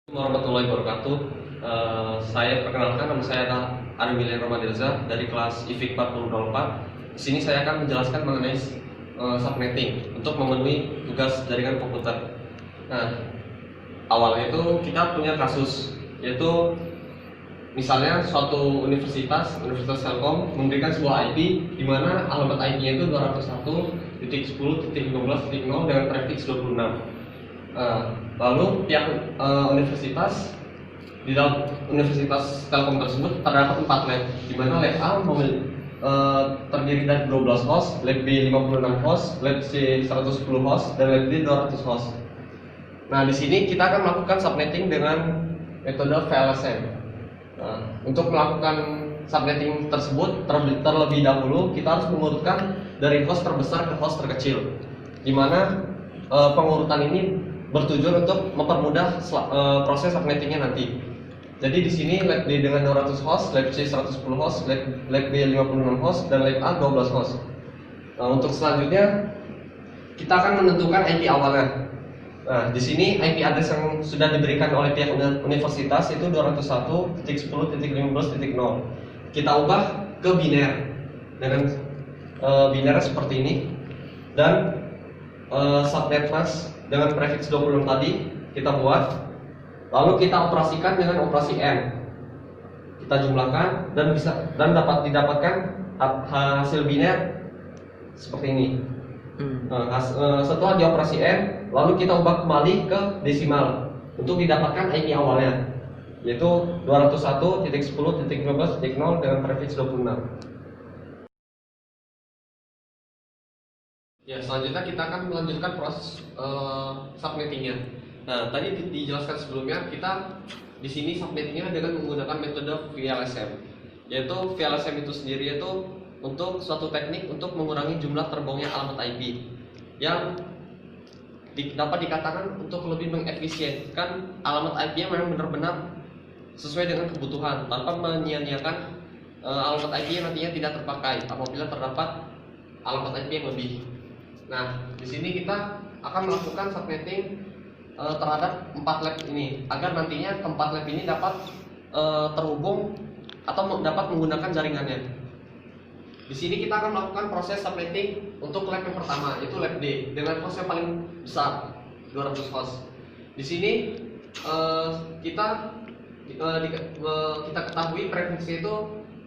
Warahmatullahi wabarakatuh. Saya perkenalkan, nama saya adalah Arwilian Romadilza dari kelas IFIK 4004. Di sini saya akan menjelaskan mengenai subnetting untuk memenuhi tugas jaringan komputer. Nah, awalnya itu kita punya kasus, yaitu misalnya suatu Universitas Telkom memberikan sebuah IP di mana alamat IP-nya itu 201.10.15.0 dengan prefix 26. Lalu pihak universitas di dalam Universitas Telkom tersebut terdapat 4 lab, di mana lab A terdiri dari 12 host, lab B 56 host, lab C 110 host, dan lab D 200 host. Nah, di sini kita akan melakukan subnetting dengan metode VLSM. Untuk melakukan subnetting tersebut terlebih dahulu kita harus mengurutkan dari host terbesar ke host terkecil, di mana pengurutan ini bertujuan untuk mempermudah proses subnettingnya nanti. Jadi di sini lab D dengan 200 host, lab C 110 host, lab B 56 host, dan lab A 12 host. Untuk selanjutnya kita akan menentukan IP awalnya. Nah, di sini IP address yang sudah diberikan oleh pihak universitas itu 201.10.15.0. Kita ubah ke biner dengan biner seperti ini, dan subnet mask dengan prefix 26 tadi kita buat. Lalu kita operasikan dengan operasi N. Kita jumlahkan dan dapat didapatkan hasil biner seperti ini. Setelah dioperasi N, lalu kita ubah kembali ke desimal untuk didapatkan IP awalnya, yaitu 201.10.15.0 dengan prefix 26. Ya, selanjutnya kita akan melanjutkan proses subnettingnya. Nah, tadi dijelaskan sebelumnya, kita di sini subnettingnya dengan menggunakan metode VLSM. Yaitu VLSM itu sendiri itu untuk suatu teknik untuk mengurangi jumlah terbohongnya alamat IP, yang dapat dikatakan untuk lebih mengefisienkan alamat IP yang memang benar-benar sesuai dengan kebutuhan, tanpa menyia-nyiakan alamat IP yang nantinya tidak terpakai apabila terdapat alamat IP yang lebih. Nah, di sini kita akan melakukan subnetting terhadap 4 lab ini, agar nantinya keempat lab ini dapat terhubung atau dapat menggunakan jaringannya. Di sini kita akan melakukan proses subnetting untuk lab yang pertama, yaitu lab D dengan host yang paling besar 200 host. Di sini kita ketahui prefixnya itu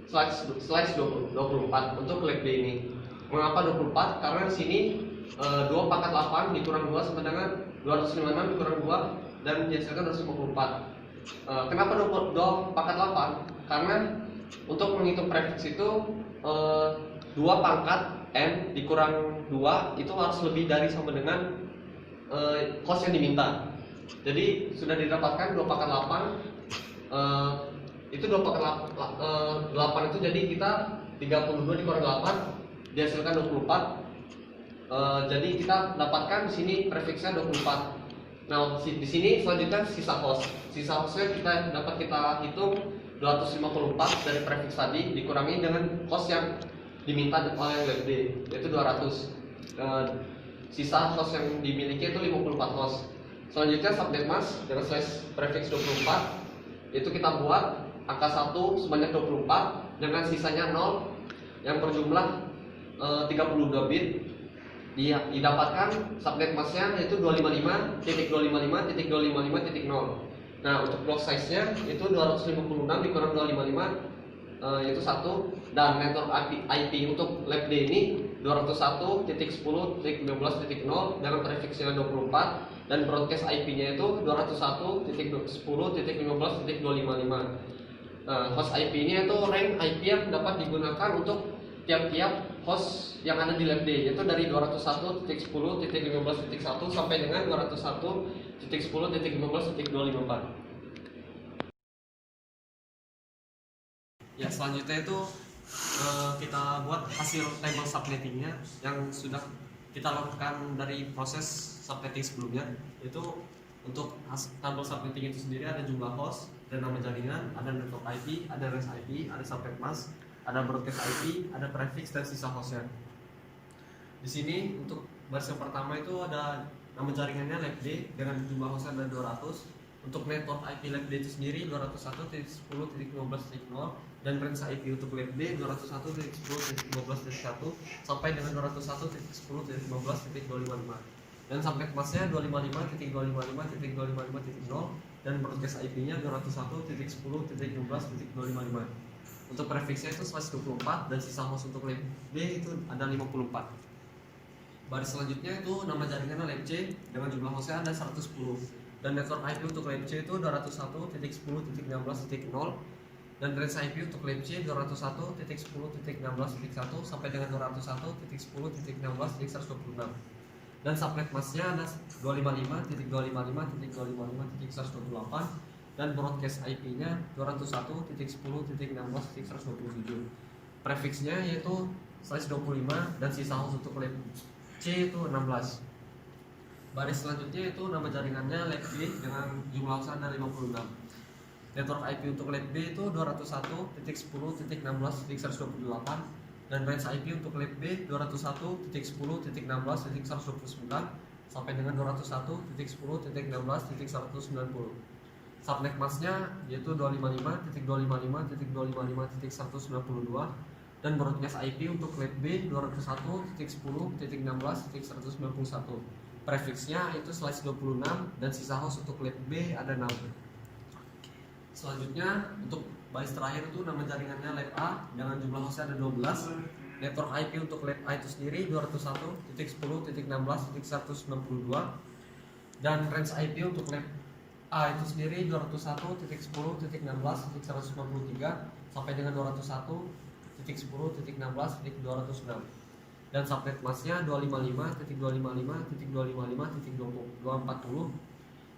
slash 24 untuk lab D ini. Mengapa 24? Karena di sini 2 pangkat 8 dikurang 2 sama dengan 256 dikurang 2 dan dihasilkan 254. Kenapa 2 pangkat 8? Karena untuk menghitung prefix itu 2 pangkat N dikurang 2 itu harus lebih dari sama dengan host yang diminta. Jadi sudah didapatkan 2 pangkat 8, itu 2 pangkat 8 itu jadi kita 32 dikurang 8 dihasilkan 24. Jadi kita dapatkan di sini prefixnya 24. Nah, di sini selanjutnya sisa host. Sisa hostnya kita hitung 254 dari prefix tadi dikurangi dengan host yang diminta oleh lab D, yaitu 200. Sisa host yang dimiliki itu 54 host. Selanjutnya subnet mask dengan slash prefix 24, itu kita buat angka 1 sebanyak 24 dengan sisanya 0 yang berjumlah 32 bit. Didapatkan subnet masknya yaitu 255.255.255.0. Nah, untuk block size-nya itu 256 dikurang 255 yaitu 1, dan network IP untuk lab D ini 201.10.15.0 dengan prefixnya 24, dan broadcast IP-nya itu 201.10.15.255. Host IP ini itu range IP yang dapat digunakan untuk tiap-tiap host yang ada di lab D, yaitu dari 201.10.15.1 sampai dengan 201.10.15.254. Ya, selanjutnya itu kita buat hasil table subnettingnya yang sudah kita lakukan dari proses subnetting sebelumnya, yaitu untuk tabel subnetting itu sendiri ada jumlah host, ada nama jaringan, ada network IP, ada REST IP, ada subnet mask, ada broadcast IP, ada prefix dan sisa hostnya. Di sini untuk baris yang pertama itu ada nama jaringannya LAB D dengan jumlah hostnya ada 200. Untuk network IP LAB D itu sendiri 201.10.15.0 dan range IP untuk LAB D 201.10.15.1 sampai dengan 201.10.15.255 dan subnet masknya 255.255.255.0 dan broadcast IP-nya 201.10.16.255. Untuk prefixnya itu 124 dan sisa host untuk LAB D itu ada 54. Baris selanjutnya itu nama jaringannya LAB C dengan jumlah hostnya ada 110 dan network IP untuk LAB C itu 201.10.16.0 dan range IP untuk LAB C 201.10.16.1 sampai dengan 201.10.16.126 dan subnet masknya ada 255.255.255.128 dan broadcast IP-nya 201.10.16.127. Prefixnya yaitu /25 dan sisa host untuk LAB C itu 16. Baris selanjutnya itu nama jaringannya LAB B dengan jumlah host ada 56. Network IP untuk LAB B itu 201.10.16.128 dan range IP untuk LAB B 201.10.16.129 sampai dengan 201.10.16.190. Subnet masknya yaitu 255.255.255.192 dan broadcast IP untuk LAB B 201.10.16.191. Prefixnya itu /26 dan sisa host untuk LAB B ada 6. Selanjutnya untuk baris terakhir itu nama jaringannya LAB A dengan jumlah hostnya ada 12. Network IP untuk LAB A itu sendiri 201.10.16.192 dan range IP untuk LAB A itu sendiri 201.10.16.193 sampai dengan 201.10.16.206 dan subnet masknya 255.255.255.240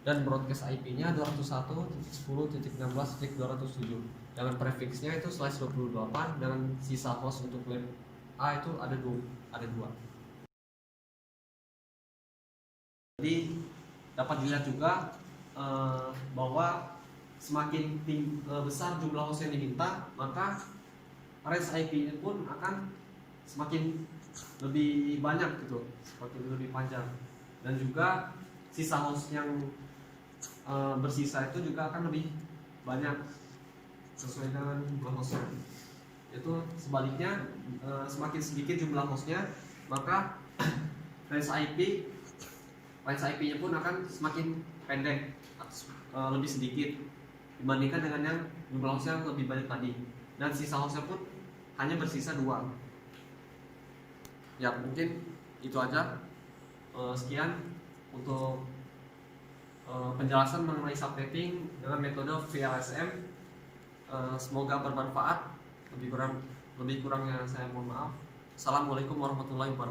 dan broadcast IP-nya 201.10.16.207 dengan prefixnya itu /28 dengan sisa host untuk LAB A itu ada 2. Jadi dapat dilihat juga bahwa semakin besar jumlah host yang diminta, maka range IP pun akan semakin lebih banyak gitu, semakin lebih panjang, dan juga sisa host yang bersisa itu juga akan lebih banyak sesuai dengan jumlah hostnya. Itu sebaliknya, semakin sedikit jumlah hostnya, maka range IP-nya pun akan semakin pendek, lebih sedikit dibandingkan dengan yang jumlah hostnya lebih banyak tadi, dan sisa hostnya pun hanya bersisa 2. Ya mungkin itu aja. Sekian untuk penjelasan mengenai subnetting dengan metode VLSM. Semoga bermanfaat. Lebih kurangnya saya mohon maaf. Assalamualaikum warahmatullahi wabarakatuh.